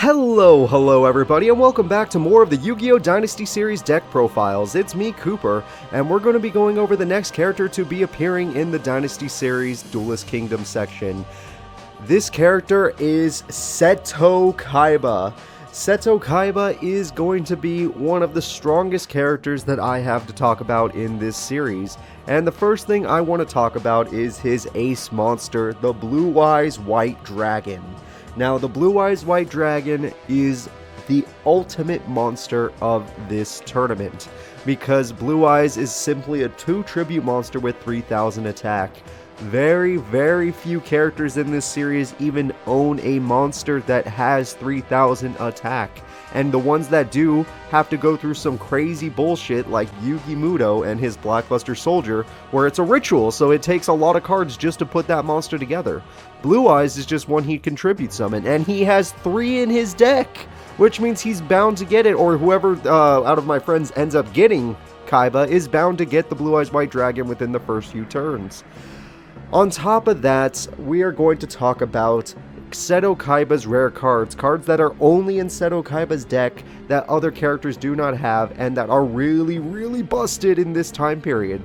Hello everybody, and welcome back to more of the Yu-Gi-Oh! Dynasty Series deck profiles. It's me, Cooper, and we're going to be going over the next character to be appearing in the Dynasty Series Duelist Kingdom section. This character is Seto Kaiba. Seto Kaiba is going to be one of the strongest characters that I have to talk about in this series. And the first thing I want to talk about is his ace monster, the Blue Eyes White Dragon. Now, the Blue Eyes White Dragon is the ultimate monster of this tournament, because Blue Eyes is simply a 2 tribute monster with 3000 attack. Very few characters in this series even own a monster that has 3000 attack, and the ones that do have to go through some crazy bullshit like Yugi Muto and his Blackluster Soldier, where it's a ritual, so it takes a lot of cards just to put that monster together. Blue Eyes is just one he'd contribute summon, and he has 3 in his deck, which means he's bound to get it, or whoever out of my friends ends up getting Kaiba is bound to get the Blue Eyes White Dragon within the first few turns. On top of that, we are going to talk about Seto Kaiba's rare cards, cards that are only in Seto Kaiba's deck that other characters do not have and that are really busted in this time period.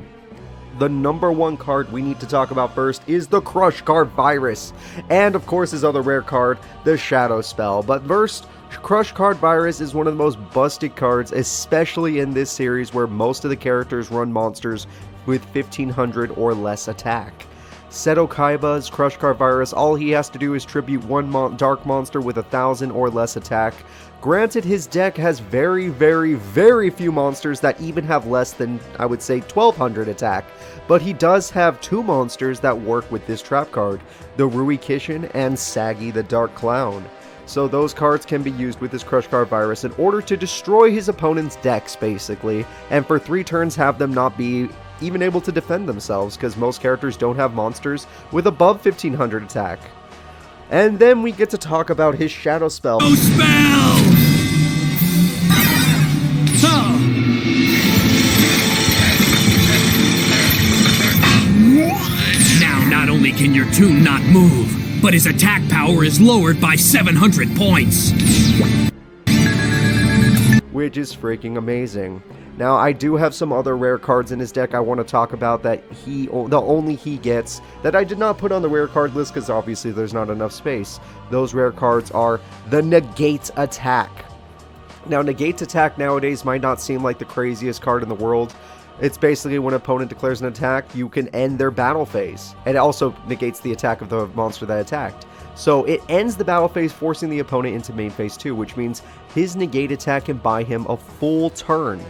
The number one card we need to talk about first is the Crush Card Virus, and of course his other rare card, the Shadow Spell. But first, Crush Card Virus is one of the most busted cards, especially in this series where most of the characters run monsters with 1500 or less attack. Seto Kaiba's Crush Card Virus, all he has to do is tribute one dark monster with 1000 or less attack. Granted, his deck has very few monsters that even have less than, I would say, 1200 attack, but he does have 2 monsters that work with this trap card, the Rui Kishin and Sagi the Dark Clown. So those cards can be used with this Crush Card Virus in order to destroy his opponent's decks, basically, and for 3 turns have them not be even able to defend themselves, because most characters don't have monsters with above 1500 attack. And then we get to talk about his Shadow Spell. No spell! Now not only can your tune not move, but his attack power is lowered by 700 points. Which is freaking amazing. Now, I do have some other rare cards in his deck I want to talk about that only he gets, that I did not put on the rare card list because obviously there's not enough space. Those rare cards are the Negate Attack. Now, Negate Attack nowadays might not seem like the craziest card in the world. It's basically when an opponent declares an attack, you can end their battle phase. It also negates the attack of the monster that attacked. So it ends the battle phase, forcing the opponent into main phase 2, which means his Negate Attack can buy him a full turn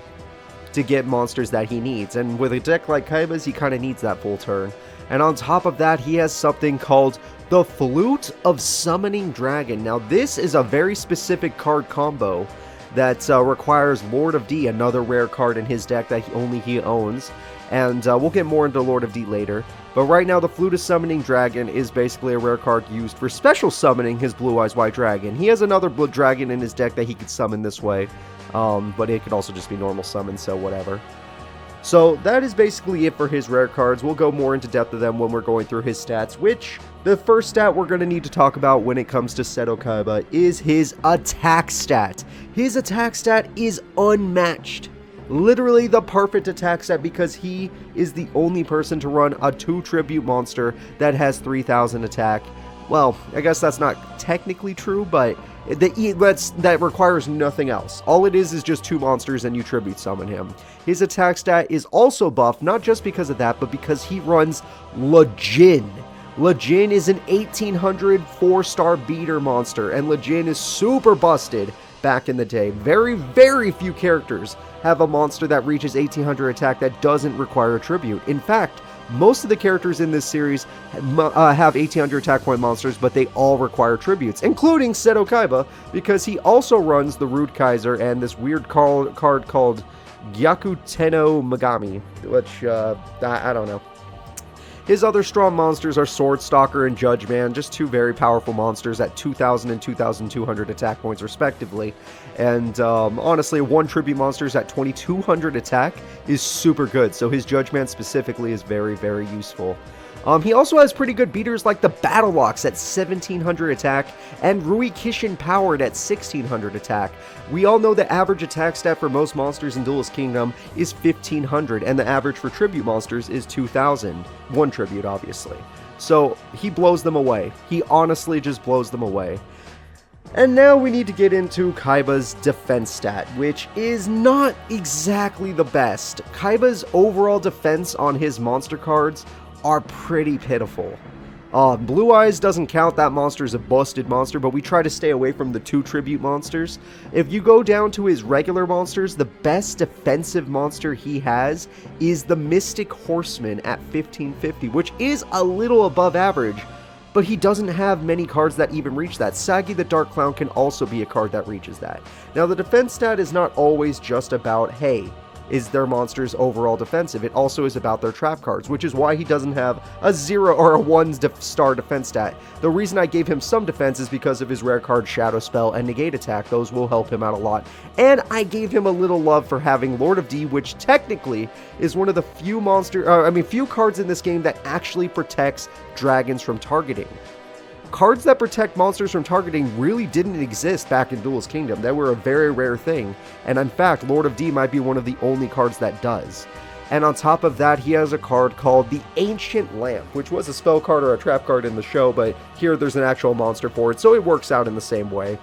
to get monsters that he needs, and with a deck like Kaiba's, he kind of needs that full turn. And on top of that, he has something called the Flute of Summoning Dragon. Now, this is a very specific card combo that requires Lord of D, another rare card in his deck that only he owns, and we'll get more into Lord of D later. But right now, the Flute of Summoning Dragon is basically a rare card used for special summoning his Blue Eyes White Dragon. He has another Blood Dragon in his deck that he could summon this way, but it could also just be normal summon, so whatever. So that is basically it for his rare cards. We'll go more into depth of them when we're going through his stats, which the first stat we're going to need to talk about when it comes to Seto Kaiba is his attack stat. His attack stat is unmatched. Literally the perfect attack stat, because he is the only person to run a 2 tribute monster that has 3000 attack. Well, I guess that's not technically true, but that requires nothing else. All it is just 2 monsters and you tribute summon him. His attack stat is also buffed, not just because of that, but because he runs Lejin. Lejin is an 1800 4-star beater monster, and Lejin is super busted back in the day. Very few characters have a monster that reaches 1800 attack that doesn't require a tribute. In fact, most of the characters in this series have 1800 attack point monsters, but they all require tributes, including Seto Kaiba, because he also runs the Rude Kaiser and this weird card called Gyaku Tenno Megami, which, I don't know. His other strong monsters are Sword Stalker and Judge Man, just 2 very powerful monsters at 2000 and 2200 attack points respectively. And honestly, 1 tribute monsters at 2200 attack is super good, so his Judge Man specifically is very useful. He also has pretty good beaters like the Battle Ox at 1700 attack and Rui Kishin Powered at 1600 attack. We all know the average attack stat for most monsters in Duelist Kingdom is 1500, and the average for tribute monsters is 2000. One tribute, obviously. So he blows them away. He honestly just blows them away. And now we need to get into Kaiba's defense stat, which is not exactly the best. Kaiba's overall defense on his monster cards are pretty pitiful. Blue Eyes doesn't count, that monster is a busted monster, but we try to stay away from the 2 tribute monsters. If you go down to his regular monsters, the best defensive monster he has is the Mystic Horseman at 1550, which is a little above average, but he doesn't have many cards that even reach that. Sagi the Dark Clown can also be a card that reaches that. Now, the defense stat is not always just about, hey, is their monsters overall defensive? It also is about their trap cards, which is why he doesn't have a 0 or a 1-star defense stat. The reason I gave him some defense is because of his rare card Shadow Spell and Negate Attack. Those will help him out a lot. And I gave him a little love for having Lord of D, which technically is one of the few cards in this game that actually protects dragons from targeting. Cards that protect monsters from targeting really didn't exist back in Duelist Kingdom. They were a very rare thing, and in fact, Lord of D might be one of the only cards that does. And on top of that, he has a card called the Ancient Lamp, which was a spell card or a trap card in the show, but here there's an actual monster for it, so it works out in the same way.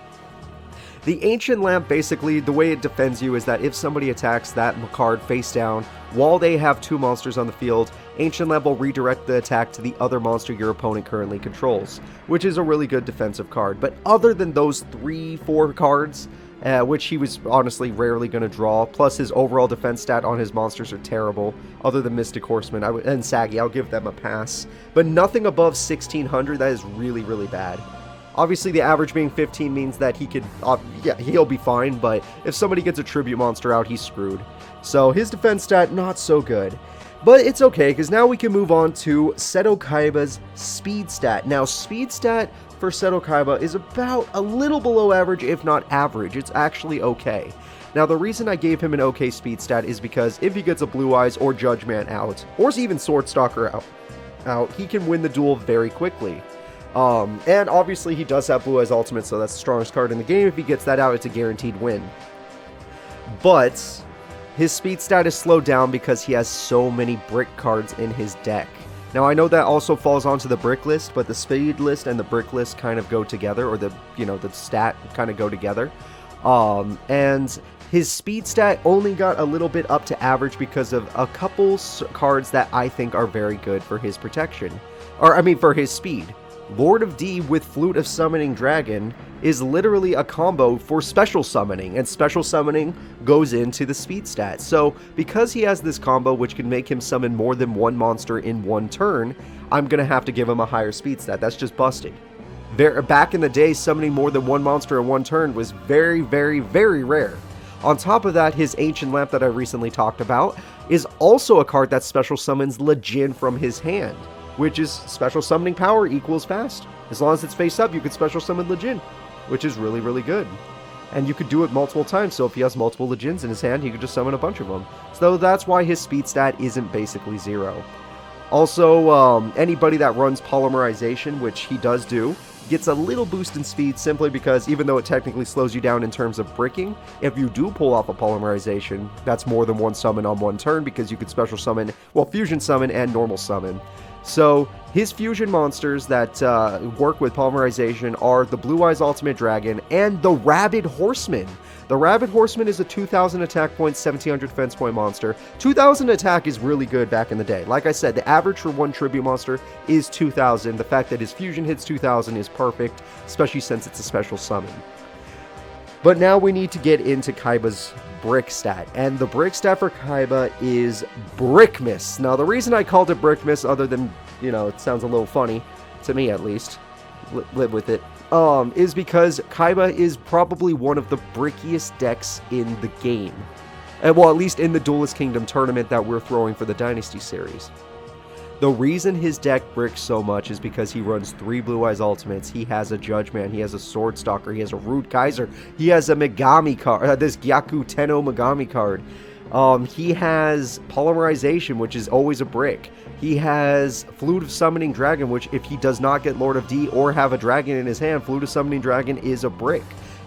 The Ancient Lamp, basically, the way it defends you is that if somebody attacks that card face down while they have 2 monsters on the field, Ancient Lamp will redirect the attack to the other monster your opponent currently controls, which is a really good defensive card. But other than those 3-4 cards, which he was honestly rarely going to draw, plus his overall defense stat on his monsters are terrible, other than Mystic Horseman and Sagi, I'll give them a pass. But nothing above 1600, that is really, really bad. Obviously, the average being 15 means that he could, he'll be fine, but if somebody gets a tribute monster out, he's screwed. So his defense stat, not so good. But it's okay, because now we can move on to Seto Kaiba's speed stat. Now, speed stat for Seto Kaiba is about a little below average, if not average. It's actually okay. Now, the reason I gave him an okay speed stat is because if he gets a Blue Eyes or Judge Man out, or even Sword Stalker out, he can win the duel very quickly. And obviously he does have Blue Eyes Ultimate, so that's the strongest card in the game. If he gets that out, it's a guaranteed win. But his speed stat is slowed down because he has so many brick cards in his deck. Now, I know that also falls onto the brick list, but the speed list and the brick list kind of go together, or the stat kind of go together. And his speed stat only got a little bit up to average because of a couple cards that I think are very good for his protection. For his speed. Lord of D with Flute of Summoning Dragon is literally a combo for special summoning, and special summoning goes into the speed stat. So, because he has this combo which can make him summon more than one monster in one turn, I'm going to have to give him a higher speed stat. That's just busted. Back in the day, summoning more than one monster in one turn was very, very, very rare. On top of that, his Ancient Lamp that I recently talked about is also a card that special summons Lejin from his hand, which is special summoning power equals fast. As long as it's face up, you could special summon Lejin, which is really, really good. And you could do it multiple times, so if he has multiple Lejins in his hand, he could just summon a bunch of them. So that's why his speed stat isn't basically 0. Also, anybody that runs Polymerization, which he does do, gets a little boost in speed simply because even though it technically slows you down in terms of bricking, if you do pull off a Polymerization, that's more than one summon on one turn because you could special summon, fusion summon and normal summon. So, his fusion monsters that work with Polymerization are the Blue Eyes Ultimate Dragon and the Rabid Horseman. The Rabid Horseman is a 2000 attack point, 1700 defense point monster. 2000 attack is really good back in the day. Like I said, the average for one tribute monster is 2000. The fact that his fusion hits 2000 is perfect, especially since it's a special summon. But now we need to get into Kaiba's brick stat, and the brick stat for Kaiba is Brickmas. Now, the reason I called it Brickmas, other than, it sounds a little funny, to me at least, live with it, is because Kaiba is probably one of the brickiest decks in the game. At least in the Duelist Kingdom tournament that we're throwing for the Dynasty series. The reason his deck bricks so much is because he runs 3 Blue Eyes Ultimates, he has a Judge Man, he has a Sword Stalker, he has a Rude Kaiser, he has a Megami card, this Gyaku Tenno Megami card. He has Polymerization, which is always a brick. He has Flute of Summoning Dragon, which if he does not get Lord of D or have a dragon in his hand, Flute of Summoning Dragon is a brick.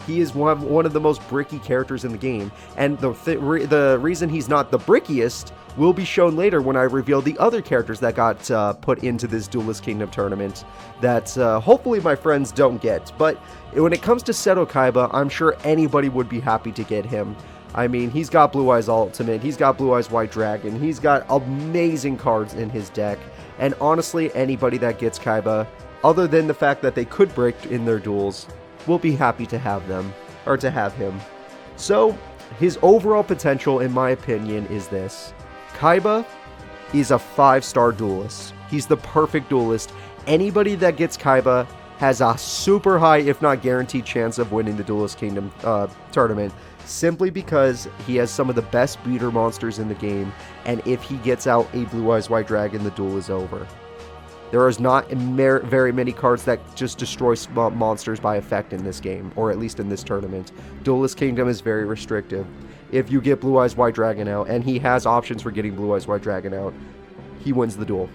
He is one of the most bricky characters in the game, and the reason he's not the brickiest will be shown later when I reveal the other characters that got put into this Duelist Kingdom tournament that hopefully my friends don't get. But when it comes to Seto Kaiba, I'm sure anybody would be happy to get him. I mean, he's got Blue Eyes Ultimate, he's got Blue Eyes White Dragon, he's got amazing cards in his deck, and honestly, anybody that gets Kaiba, other than the fact that they could break in their duels, will be happy to have them, or to have him. So, his overall potential, in my opinion, is this. Kaiba is a 5-star duelist. He's the perfect duelist. Anybody that gets Kaiba has a super high, if not guaranteed, chance of winning the Duelist Kingdom tournament, simply because he has some of the best beater monsters in the game, and if he gets out a Blue Eyes White Dragon, the duel is over. There is not very many cards that just destroy monsters by effect in this game, or at least in this tournament. Duelist Kingdom is very restrictive. If you get Blue Eyes White Dragon out, and he has options for getting Blue Eyes White Dragon out, he wins the duel.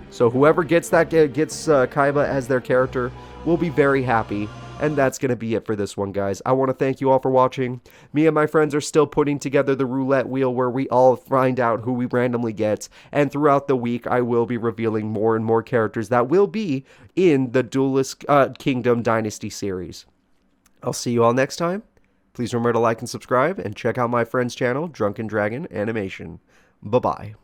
So whoever gets Kaiba as their character will be very happy. And that's going to be it for this one, guys. I want to thank you all for watching. Me and my friends are still putting together the roulette wheel where we all find out who we randomly get. And throughout the week, I will be revealing more and more characters that will be in the Duelist Kingdom Dynasty series. I'll see you all next time. Please remember to like and subscribe, and check out my friend's channel, Drunken Dragon Animation. Bye-bye.